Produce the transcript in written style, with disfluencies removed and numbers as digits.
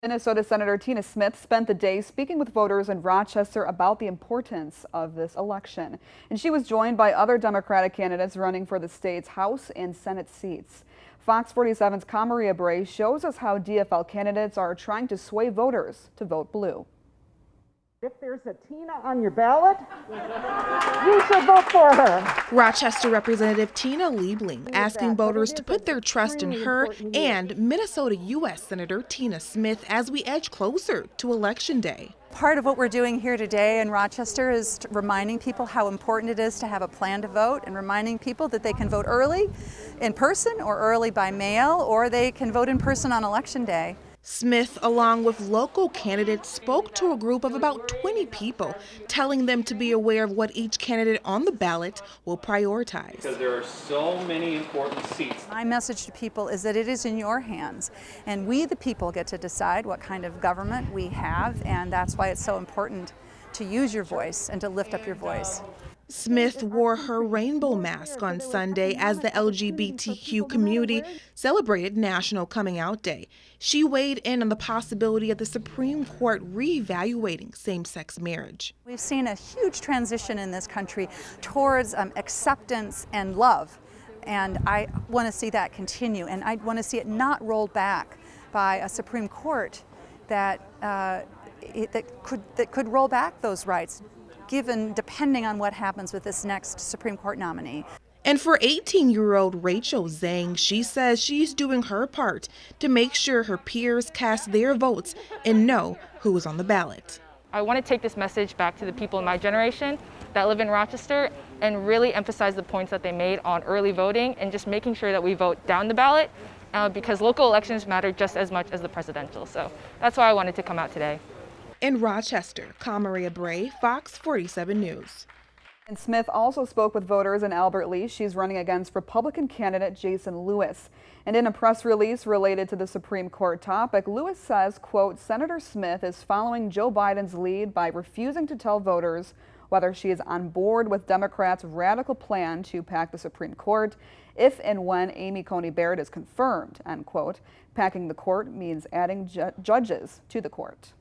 Minnesota Senator Tina Smith spent the day speaking with voters in Rochester about the importance of this election. And she was joined by other Democratic candidates running for the state's House and Senate seats. Fox 47's Maria Bray shows us how DFL candidates are trying to sway voters to vote blue. If there's a Tina on your ballot, you should vote for her. Rochester Representative Tina Liebling asking voters to put their trust in her and Minnesota U.S. Senator Tina Smith as we edge closer to Election Day. Part of what we're doing here today in Rochester is reminding people how important it is to have a plan to vote and reminding people that they can vote early in person or early by mail, or they can vote in person on Election Day. Smith, along with local candidates, spoke to a group of about 20 people, telling them to be aware of what each candidate on the ballot will prioritize. Because there are so many important seats. My message to people is that it is in your hands, and we, the people, get to decide what kind of government we have, and that's why it's so important to use your voice and to lift up your voice. Smith wore her rainbow mask on Sunday as the LGBTQ community celebrated National Coming Out Day. She weighed in on the possibility of the Supreme Court reevaluating same-sex marriage. We've seen a huge transition in this country towards acceptance and love, and I want to see that continue, and I want to see it not rolled back by a Supreme Court that could roll back those rights, depending on what happens with this next Supreme Court nominee. And for 18-year-old Rachel Zhang, she says she's doing her part to make sure her peers cast their votes and know who is on the ballot. I want to take this message back to the people in my generation that live in Rochester and really emphasize the points that they made on early voting and just making sure that we vote down the ballot because local elections matter just as much as the presidential. So that's why I wanted to come out today. In Rochester, Maria Bray, Fox 47 News. And Smith also spoke with voters in Albert Lea. She's running against Republican candidate Jason Lewis. And in a press release related to the Supreme Court topic, Lewis says, quote, Senator Smith is following Joe Biden's lead by refusing to tell voters whether she is on board with Democrats' radical plan to pack the Supreme Court if and when Amy Coney Barrett is confirmed, end quote. Packing the court means adding judges to the court.